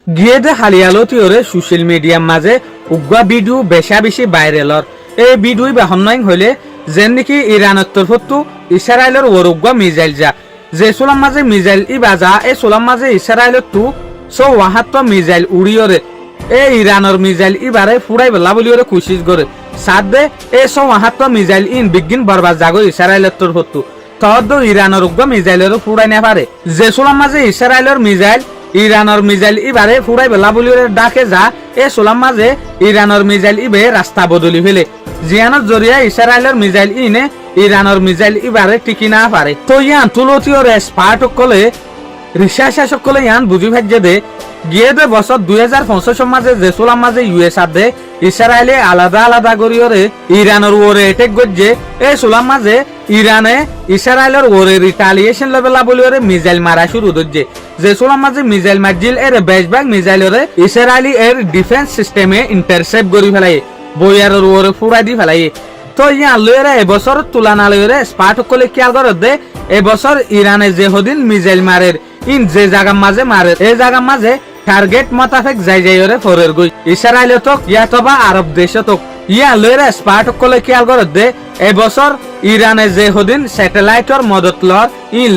গিয়ে দে হালিয়ালতিওরে সোশ্যাল মিডিয়ার মাঝে উগ্র ভিডিও বেশি ভাইরালর এই ভিডিও বাহনাইং হইলে যেন নাকি ইরানের তরফতো ইসরায়েলের ওর উগ্র মিসাইল যা যে সোলাম মাঝে মিসাইল বাজা এই সোলাম মাঝে ইসরায়েলের তু ওয়াহাত্ত মিসাইল উড়িয়রে এই ইরানের মিসাইল ইবারে ফুরাই বেলা বলিওরে কোশিশ করে সাথ দে এই ওয়াহাত্ত মিসাইল বিজ্ঞান বরবাদ জাগো ইসরায়েলের তরফতো তদ ইরানের উগ্র মিসাইলের ফুরাই না পারে যে সোলাম মাঝে ইসরায়েলের মিসাইল ইরানের মিসাইল ইবারে ফুরাই বেলা বলিওরে ডাকে যা এই সোলাম মাঝে ইরানের মিসাইল ইবে রাস্তা বদলি ফেলে জিয়ানোর জরিয়া ইসরায়েলের মিসাইল ইনে ইরানের মিসাইল ইবারে টিকি না পারে তো ইয়ান তুলতীয় এক্সপার্ট সকলে রিসার্চ সকলে ইয়ান বুঝি ভাজ্যে দে গিয়ে দে বছর 2050 মাঝে যে সোলাম মাঝে ইউএস দে ইসরায়েলে আলাদা আলাদা করিয়রে ইরানের ওরে এটেক গজ্জে এই সোলাম মাঝে ইরানে ইসরায়েলের ওরে রিটালিয়েশন লেভেলা বলিওরে মিসাইল মারা শুরু দজ্জে যে সোলাম মাঝে মিসাইল মারজিল এর বেশভাগ মিসাইলরে ইসরায়েলি এর ডিফেন্স সিস্টেমে ইন্টারসেপ্ট করি ফেলাই বইয়ারের ওরে ফুরাই দি ফেলাই তো ইয়ান লইরে এবছর তুলনা লইরে স্পার্ট সকলে খেয়াল করে দে এবছর ইরানে যে হদিন মিসাইল মারের যে জায়গা মাঝে মারে এই জায়গা মাঝে টার্গেট মোতাবেক যাইরে ফরের গই ইসরায়েল তক ইয়াতবা আরব দেশ তক ইয়া লইরে স্পার্ট সকলে খেয়াল করে দে এবছর ইরানে যে হদিন স্যাটেলাইটর মদত লর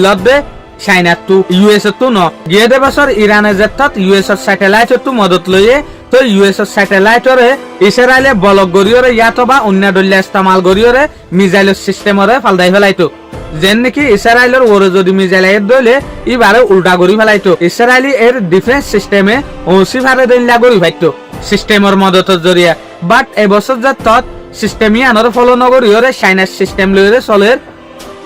লদে চাইনা টু ইউএস টু ন গিয়ে দে বছর ইরানে যেত ইউএস স্যাটেলাইট টু মদত লইয়ে তো ইউএস স্যাটেলাইটরে ইসরায়েলে বলক গরিয়রে ইয়াতবা অন্য দল্যা ইস্তেমাল গরিয়রে মিসাইল সিস্টেমরে ফালদাই ফেলাইতো যেন নাকি ইসরায়েলের ওরে যদি মিসাইল এর দইলে ইবারে উল্টা গরি ফেলাইতো ইসরায়েলি এর ডিফেন্স সিস্টেমে ওসি ভারে দইলা গরি ফাইতো সিস্টেমের মদতের জরিয়া বাট এবছর যে তত সিস্টেম ইয়ানর ফলো নগরিয়রে চাইনার সিস্টেম লইরে চলের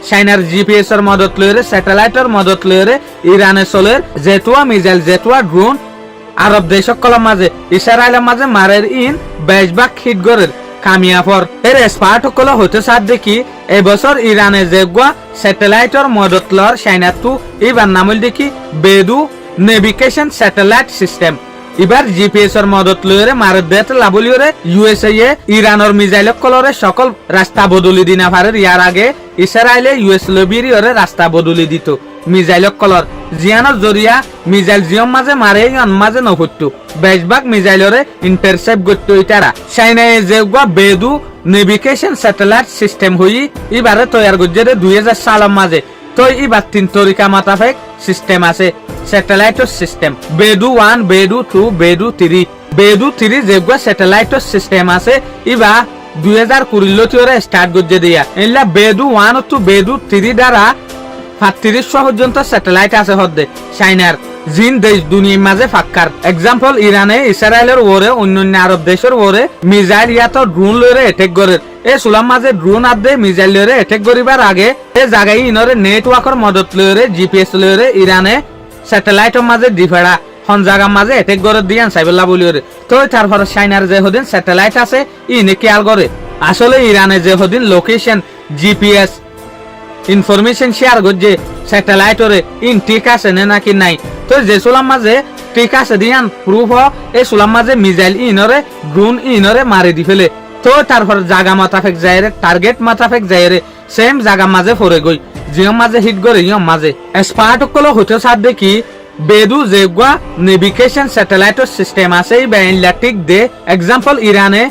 চাইনার জিপিএস এর মদত লইরে স্যাটেলাইটের মদত লইরে ইরানে চলের জেতুয়া মিসাইল জেতুয়া ড্রোন আরব দেশ সকলের মাঝে ইসরায়েলের মাঝে মারের বেশভাগ হিট গরের কামিয়াফর এর এক্সপার্ট সকলে হইতে সাথ দেখি এবছর ইরানে যেগুয়া স্যাটেলাইটর মদত লর চাইনাতু এবার নামল দেখি বেদু নেভিগেশন স্যাটেলাইট সিস্টেম এবার জিপিএস এর মদত লইরে মারের দেত লাবলিওরে ইউএসএ ইরানের মিসাইল কলরে সকল রাস্তা বদলি দিনা পারে ইয়ার আগে ইসরায়েলে ইউএস লবিরিয়রে রাস্তা বদলি দিত মিসাইল কলর জিয়ানোর জরিয়া মিসাইল জিয়ম মাঝে মারে ইয়ান মাঝে নফুটতো বেশভাগ মিসাইলরে ইন্টারসেপ্ট করতো ইতারা চাইনায় যেগুয়া বেদু নেভিগেশন স্যাটেলাইট সিস্টেম হই এবারে তৈয়ার করছে 2000 সালের মাঝে তো এবার 3 তরিকা মোতাবেক সিস্টেম আছে স্যাটেলাইটর সিস্টেম বেদু 1 বেদু 2 বেদু 3 বেদু 3 যেগুয়া স্যাটেলাইটর সিস্টেম আছে ইবা 2020 লতিওরে স্টার্ট করছে দিয়া এলা বেদু 1 টু বেদু 3 দ্বারা 3500 পর্যন্ত স্যাটেলাইট আছে হদ্দে চাইনার জিন দেশ দুনিয়ার মাঝে ফাক্কার এক্সাম্পল ইরানে ইসরায়েলের ওরে অন্যান্য আরব দেশের ওরে মিসাইল ইয়াত ড্রোন লইরে এটেক করে এই সুলাম মাঝে ড্রোন আদে মিসাইল লইরে এটেক করিবার আগে এই জায়গায় ইনরে নেটওয়ার্কের মদত লইরে জিপিএস লইরে ইরানে স্যাটেলাইটের মাঝে ডিফেড়া হন জায়গা মাঝে এটেক করে দিয়ান সাইবেলা বলিওরে তো তারপর চাইনার যে হদিন স্যাটেলাইট আছে ইনে খেয়াল করে আসলে ইরানে যে হদিন লোকেশন জিপিএস ইনফরমেশন শেয়ার করছে স্যাটেলাইটরে ঠিক আছে নাকি নাই তো যে সোলাম মাঝে ঠিক আছে দিয়ান প্রুফ এই সোলাম মাঝে মিসাইল ইনরে ড্রোন ইনরে মারি দি ফেলে তো তারপর জায়গা মাতাফেক যায়রে টার্গেট মাতাফেক যায়রে সেম জায়গা মাঝে ফরে গই জিয়ম মাঝে হিট করে ইয়ম মাঝে এক্সপার্ট কল হতে সাথ দেখি বেদু যেগুয়া নেভিগেশন স্যাটেলাইটর সিস্টেম আছে এই ব্যাইনলাটিক দে এক্সাম্পল ইরানে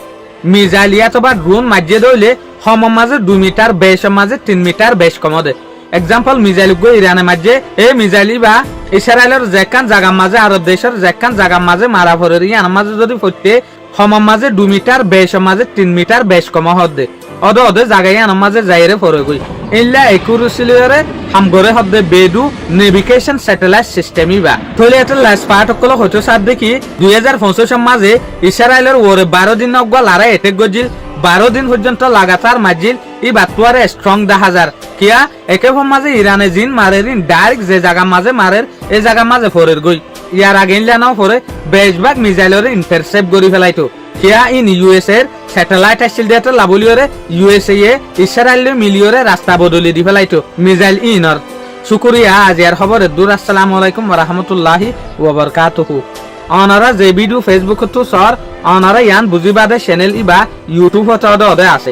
মিসাইল ইয়াতবা ড্রোন মাঝে দইলে হম মাঝে 2 মিটার বেশ মাঝে 3 মিটার বেশ কম দে এক্সাম্পল মিসাইল গো ইরানের মাঝে এই মিসাইল বা ইসরায়েলের যেকান জায়গা মাঝে আরব দেশের যেকান জায়গা মাঝে মারা ফরে ইয়ার মাঝে যদি ফটে হম মাঝে 2 মিটার বেশ মাঝে 3 মিটার বেশ কম হদ্দে অদে জায়গায় ইয়ার মাঝে যাইরে ফরে গই ইল্লা একুরেসিলিয়রে হামগরে হদ্দে বেদু নেভিগেশন স্যাটেলাইট সিস্টেম ইবা থলে এটা লাস্ট পার্ট কল হতো সাথ দেখি 2025 মাঝে ইসরায়েলের ওরে 12 দিন অগা লারা এটেক গজিল 12 দিন পর্যন্ত লাগাতার মাজিল ই বাতুয়ারে স্ট্রং 10000 কিয়া একেভাবে মাঝে ইরানে জিন মারেরিন ডাইরেক্ট যে জায়গা মাঝে মারের এই জায়গা মাঝে ফরের গই ইয়ার আগে ইনলানাও ফরে বেশভাগ মিসাইলরে ইন্টারসেপ্ট করি ফেলাইতো কিয়া ইন ইউএস এর স্যাটেলাইট আসছিল দেতে লাবলিওরে ইউএসএ ইসরায়েল মিলিওরে রাস্তা বদলি দি ফেলাইতো মিসাইল ইনর শুকরিয়া আজ এর খবরে দূর আসসালামু আলাইকুম ওয়া রাহমাতুল্লাহি ওয়া বারাকাতুহু অনারা যে ভিডিও ফেসবুক তো সর অনারা ইয়ান বুঝিবাদে চ্যানেল ইবা ইউটিউব হতে আছে